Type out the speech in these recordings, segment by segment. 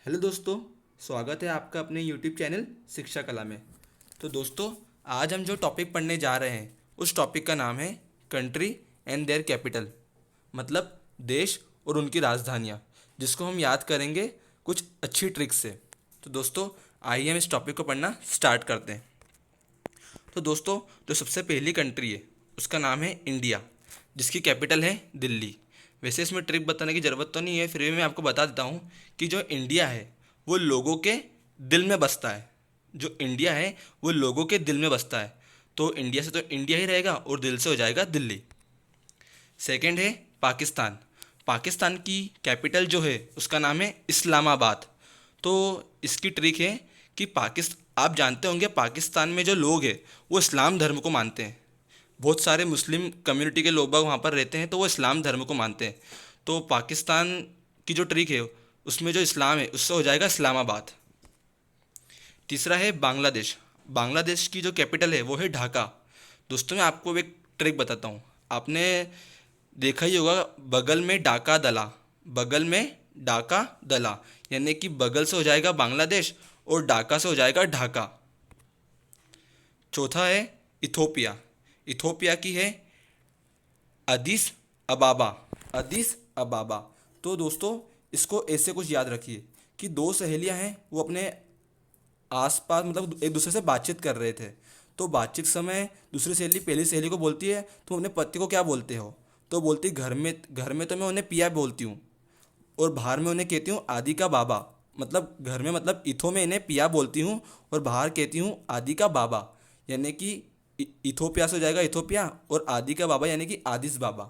Hello दोस्तों। स्वागत है आपका अपने यूट्यूब चैनल शिक्षा कला में। तो दोस्तों, आज हम जो टॉपिक पढ़ने जा रहे हैं उस टॉपिक का नाम है कंट्री एंड देयर कैपिटल, मतलब देश और उनकी राजधानियाँ, जिसको हम याद करेंगे कुछ अच्छी ट्रिक्स से। तो दोस्तों, आइए हम इस टॉपिक को पढ़ना स्टार्ट करते हैं। तो दोस्तों, जो सबसे पहली कंट्री है उसका नाम है इंडिया, जिसकी कैपिटल है दिल्ली। वैसे इसमें ट्रिक बताने की ज़रूरत तो नहीं है, फिर भी मैं आपको बता देता हूँ कि जो इंडिया है वो लोगों के दिल में बसता है। जो इंडिया है वो लोगों के दिल में बसता है, तो इंडिया से तो इंडिया ही रहेगा और दिल से हो जाएगा दिल्ली। सेकंड है पाकिस्तान। पाकिस्तान की कैपिटल जो है उसका नाम है इस्लामाबाद। तो इसकी ट्रिक है कि आप जानते होंगे पाकिस्तान में जो लोग हैं वो इस्लाम धर्म को मानते हैं। बहुत सारे मुस्लिम कम्युनिटी के लोग बाग वहाँ पर रहते हैं, तो वो इस्लाम धर्म को मानते हैं। तो पाकिस्तान की जो ट्रिक है उसमें जो इस्लाम है उससे हो जाएगा इस्लामाबाद। तीसरा है बांग्लादेश। बांग्लादेश की जो कैपिटल है वो है ढाका। दोस्तों, मैं आपको एक ट्रिक बताता हूँ। आपने देखा ही होगा, बगल में डाका दला, बगल में डाका दला, यानी कि बगल से हो जाएगा बांग्लादेश और ढाका से हो जाएगा ढाका। चौथा है इथोपिया। इथोपिया की है अदिस अबाबा। अदिस अबाबा। तो दोस्तों, इसको ऐसे कुछ याद रखिए कि दो सहेलियां हैं, वो अपने आसपास मतलब एक दूसरे से बातचीत कर रहे थे। तो बातचीत समय दूसरी सहेली पहली सहेली को बोलती है, तुम अपने पति को क्या बोलते हो? तो बोलती, घर में तो मैं उन्हें पिया बोलती हूँ, और बाहर में उन्हें कहती हूँ आदि का बाबा। मतलब घर में, मतलब इथो में इन्हें पिया बोलती हूँ और बाहर कहती हूँ आदि का बाबा, यानी कि इथोपिया से हो जाएगा इथोपिया, और आदि का बाबा यानी कि आदिस बाबा।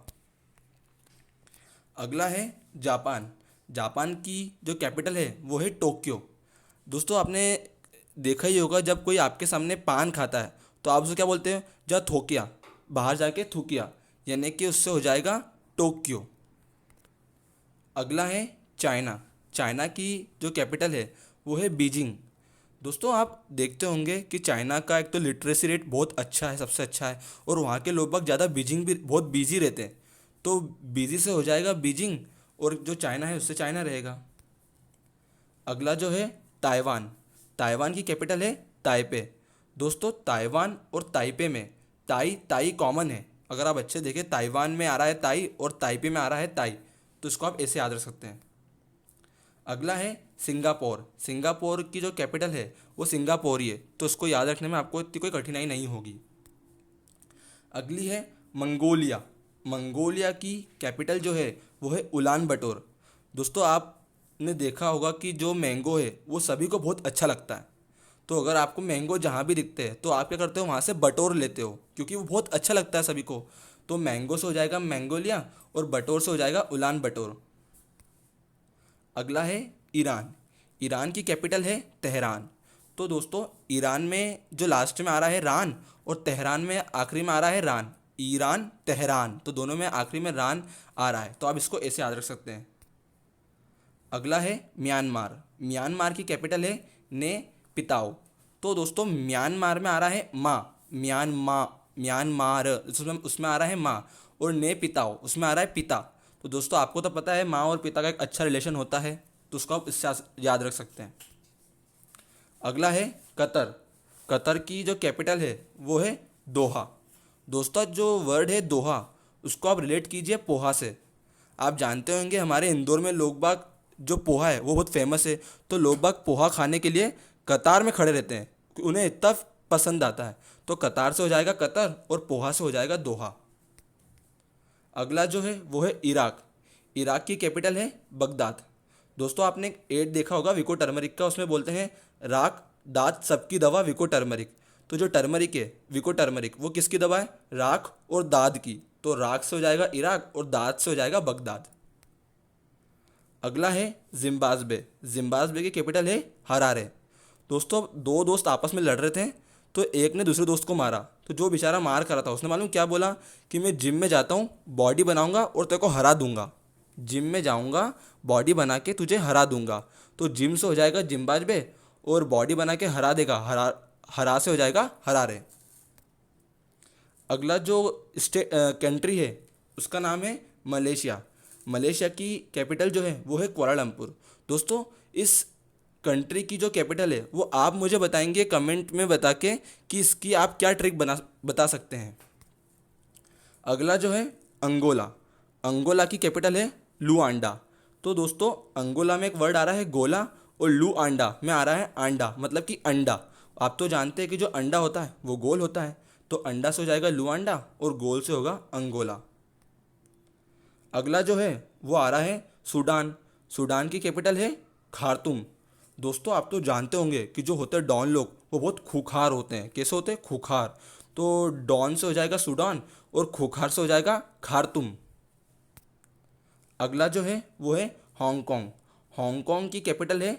अगला है जापान। जापान की जो कैपिटल है वो है टोक्यो। दोस्तों, आपने देखा ही होगा, जब कोई आपके सामने पान खाता है तो आप उसे क्या बोलते हैं? जा थोकिया, बाहर जाके थूकिया, यानी कि उससे हो जाएगा टोक्यो। अगला है चाइना। चाइना की जो कैपिटल है वो है बीजिंग। दोस्तों, आप देखते होंगे कि चाइना का एक तो लिटरेसी रेट बहुत अच्छा है, सबसे अच्छा है, और वहाँ के लोग बाग ज़्यादा बीजिंग भी बहुत बिजी रहते हैं। तो बिजी से हो जाएगा बीजिंग, और जो चाइना है उससे चाइना रहेगा। अगला जो है ताइवान। ताइवान की कैपिटल है ताइपे। दोस्तों, ताइवान और ताइपे में ताई ताई कॉमन है। अगर आप अच्छे देखें, ताइवान में आ रहा है ताई और ताइपे में आ रहा है ताई, तो इसको आप ऐसे याद रख सकते हैं। अगला है सिंगापुर। सिंगापुर की जो कैपिटल है वो सिंगापुर ही है, तो उसको याद रखने में आपको इतनी कोई कठिनाई नहीं होगी। अगली है मंगोलिया। मंगोलिया की कैपिटल जो है वो है उलान बटोर। दोस्तों, आपने देखा होगा कि जो मैंगो है वो सभी को बहुत अच्छा लगता है। तो अगर आपको मैंगो जहाँ भी दिखते हैं तो आप क्या करते हो? वहाँ से बटोर लेते हो, क्योंकि वो बहुत अच्छा लगता है सभी को। तो मैंगो से हो जाएगा मैंगोलिया और बटोर से हो जाएगा उलान बटोर। अगला है ईरान। ईरान की कैपिटल है तेहरान। तो दोस्तों, ईरान में जो लास्ट में आ रहा है रान, और तेहरान में आखिरी में आ रहा है रान। ईरान तेहरान, तो दोनों में आखिरी में रान आ रहा है, तो आप इसको ऐसे याद रख सकते हैं। अगला है म्यांमार। म्यांमार की कैपिटल है ने पिताओ। तो दोस्तों, म्यांमार में आ रहा है माँ, म्यांमार उसमें उसमें आ रहा है माँ, और ने पिताओ उसमें आ रहा है पिता। तो दोस्तों, आपको तो पता है माँ और पिता का एक अच्छा रिलेशन होता है, तो उसको आप इससे याद रख सकते हैं। अगला है कतर। कतर की जो कैपिटल है वो है दोहा। दोस्तों, जो वर्ड है दोहा, उसको आप रिलेट कीजिए पोहा से। आप जानते होंगे हमारे इंदौर में लोग बाग जो पोहा है वो बहुत फेमस है, तो लोग बाग पोहा खाने के लिए कतार में खड़े रहते हैं, उन्हें इतना पसंद आता है। तो कतार से हो जाएगा कतर और पोहा से हो जाएगा दोहा। अगला जो है वो है इराक। इराक की कैपिटल है बगदाद। दोस्तों, आपने एक एड देखा होगा विको टर्मरिक का, उसमें बोलते हैं राख दांत सबकी दवा विको टर्मरिक। तो जो टर्मरिक है विको टर्मरिक, वो किसकी दवा है? राख और दाद की। तो राख से हो जाएगा इराक और दाद से हो जाएगा बगदाद। अगला है जिम्बाब्वे। जिम्बाब्वे की कैपिटल है हरारे। दोस्तों, दो दोस्त आपस में लड़ रहे थे, तो एक ने दूसरे दोस्त को मारा। तो जो बेचारा मार कर रहा था उसने मालूम क्या बोला? कि मैं जिम में जाता हूँ, बॉडी बनाऊंगा और तेरे को हरा दूंगा। जिम में जाऊंगा, बॉडी बना के तुझे हरा दूंगा। तो जिम से हो जाएगा जिम्बाब्वे, और बॉडी बना के हरा देगा, हरा से हो जाएगा हरारे। अगला जो कंट्री है उसका नाम है मलेशिया। मलेशिया की कैपिटल जो है वो है कुआलालंपुर। दोस्तों, इस कंट्री की जो कैपिटल है वो आप मुझे बताएंगे कमेंट में बता के कि इसकी आप क्या ट्रिक बता सकते हैं। अगला जो है अंगोला। अंगोला की कैपिटल है लुआंडा। तो दोस्तों अंगोला में एक वर्ड आ रहा है गोला और लुआंडा में आ रहा है आंडा, मतलब कि अंडा। आप तो जानते हैं कि जो अंडा होता है वो गोल होता है, तो अंडा से हो जाएगा लुआंडा और गोल से होगा अंगोला। अगला जो है वो आ रहा है सूडान। सूडान की कैपिटल है खार्तूम। दोस्तों आप तो जानते होंगे कि जो होते हैं डॉन लोग वो बहुत खूंखार होते हैं। कैसे होते हैं? खूंखार। तो डॉन से हो जाएगा सूडान और खूंखार से हो जाएगा खार्तूम। अगला जो है वो है हांगकांग। हांगकांग की कैपिटल है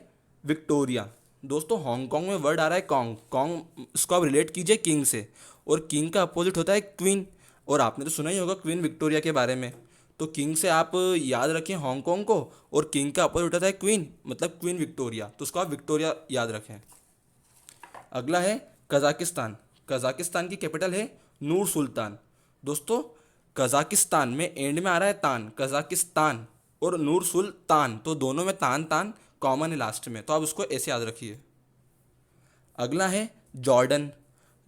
विक्टोरिया। दोस्तों हांगकांग में वर्ड आ रहा है कॉन्ग। कॉन्ग इसको आप रिलेट कीजिए किंग से, और किंग का अपोजिट होता है क्वीन। और आपने तो सुना ही होगा क्वीन विक्टोरिया के बारे में। तो किंग से आप याद रखें हांगकांग को, और किंग का अपोजिट होता है क्वीन, मतलब क्वीन विक्टोरिया, तो उसको आप विक्टोरिया याद रखें। अगला है कजाकिस्तान। कजाकिस्तान की कैपिटल है नूर सुल्तान। दोस्तों कजाकिस्तान में एंड में आ रहा है तान, कजाकिस्तान और नूर सुल्तान, तो दोनों में तान तान कॉमन है लास्ट में, तो आप उसको ऐसे याद रखिए। अगला है जॉर्डन।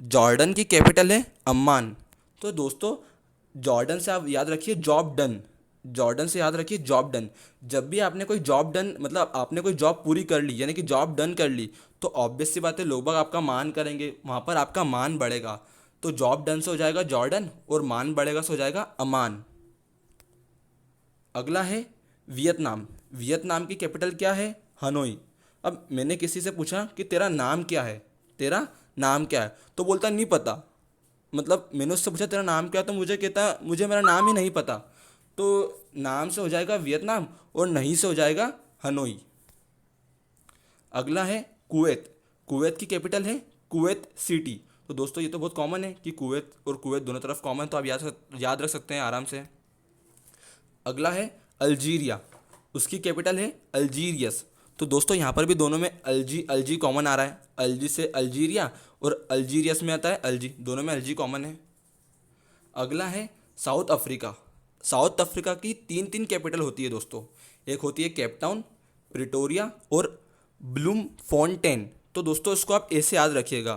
जॉर्डन की कैपिटल है अम्मान। तो दोस्तों जॉर्डन से आप याद रखिए जॉब डन। जॉर्डन से याद रखिए जॉब डन। जब भी आपने कोई जॉब डन, मतलब आपने कोई जॉब पूरी कर ली यानी कि जॉब डन कर ली, तो ऑब्वियस सी बात है लोग बाग आपका मान करेंगे, वहाँ पर आपका मान बढ़ेगा। तो जॉब डन से हो जाएगा जॉर्डन और मान बढ़ेगा से हो जाएगा अमान। अगला है वियतनाम। वियतनाम की कैपिटल क्या है? हनोई। अब मैंने किसी से पूछा कि तेरा नाम क्या है, तेरा नाम क्या है, तो बोलता नहीं पता। मतलब मैंने उससे पूछा तेरा नाम क्या है, तो मुझे कहता मुझे मेरा नाम ही नहीं पता। तो नाम से हो जाएगा वियतनाम और नहीं से हो जाएगा हनोई। अगला है कुवैत। कुवैत की कैपिटल है कुवैत सिटी। तो दोस्तों ये तो बहुत कॉमन है कि कुवैत और कुवैत दोनों तरफ कॉमन, तो आप याद रख सकते हैं आराम से। अगला है अल्जीरिया। उसकी कैपिटल है अल्जीरियस। तो दोस्तों यहाँ पर भी दोनों में अल्जी कॉमन आ रहा है। अल्जी से अल्जीरिया और अल्जीरियस में आता है अल्जी, दोनों में अल्जी कॉमन है। अगला है साउथ अफ्रीका। साउथ अफ्रीका की तीन तीन कैपिटल होती है दोस्तों। एक होती है केप टाउन, प्रिटोरिया और ब्लूम फोंटेन। तो दोस्तों इसको आप ऐसे याद रखिएगा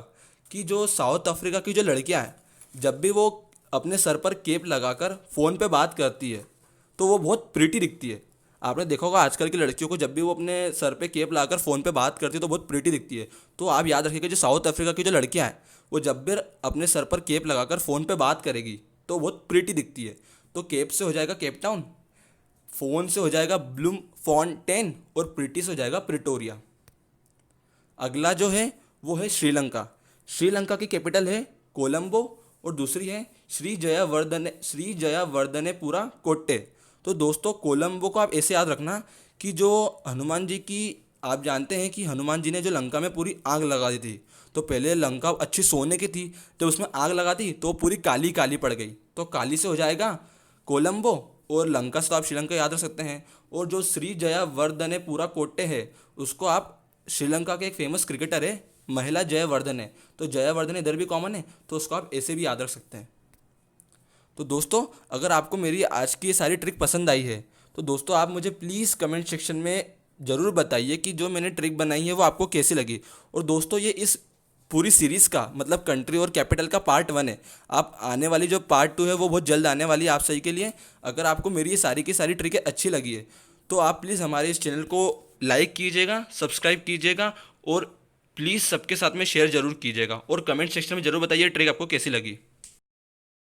कि जो साउथ अफ्रीका की जो लड़कियां हैं, जब भी वो अपने सर पर केप लगाकर फ़ोन पे बात करती है तो वो बहुत प्रिटी दिखती है। आपने देखा होगा आजकल की लड़कियों को जब भी वो अपने सर पे केप लगाकर फ़ोन पे बात करती है तो बहुत प्रिटी दिखती है। तो आप याद रखिएगा जो साउथ अफ्रीका की जो लड़कियां हैं वो जब भी अपने सर पर केप लगाकर फ़ोन पे बात करेगी तो बहुत प्रिटी दिखती है। तो केप से हो जाएगा केप टाउन, फ़ोन से हो जाएगा ब्लूम फोंटेन और प्रिटी से हो जाएगा प्रिटोरिया। अगला जो है वो है श्रीलंका। श्रीलंका की कैपिटल है कोलंबो और दूसरी है श्री जयावर्धनेपुरा कोट्टे। तो दोस्तों कोलंबो को आप ऐसे याद रखना कि जो हनुमान जी की, आप जानते हैं कि हनुमान जी ने जो लंका में पूरी आग लगा दी थी, तो पहले लंका अच्छी सोने की थी, जब उसमें आग लगा दी तो पूरी काली काली पड़ गई, तो काली से हो जाएगा कोलंबो और लंका से तो आप श्रीलंका याद रख सकते हैं। और जो श्री जयावर्धनेपुरा कोट्टे है उसको आप, श्रीलंका के एक फेमस क्रिकेटर है महिला जयवर्धने, तो जयवर्धने इधर भी कॉमन है, तो उसको आप ऐसे भी याद रख सकते हैं। तो दोस्तों अगर आपको मेरी आज की ये सारी ट्रिक पसंद आई है तो दोस्तों आप मुझे प्लीज़ कमेंट सेक्शन में ज़रूर बताइए कि जो मैंने ट्रिक बनाई है वो आपको कैसी लगी। और दोस्तों ये इस पूरी सीरीज़ का मतलब कंट्री और कैपिटल का पार्ट 1 है। आप आने वाली जो पार्ट 2 है वो बहुत जल्द आने वाली है आप सही के लिए। अगर आपको मेरी ये सारी की सारी ट्रिकें अच्छी लगी है तो आप प्लीज़ हमारे इस चैनल को लाइक कीजिएगा, सब्सक्राइब कीजिएगा और प्लीज़ सबके साथ में शेयर ज़रूर कीजिएगा और कमेंट सेक्शन में ज़रूर बताइए ट्रिक आपको कैसी लगी।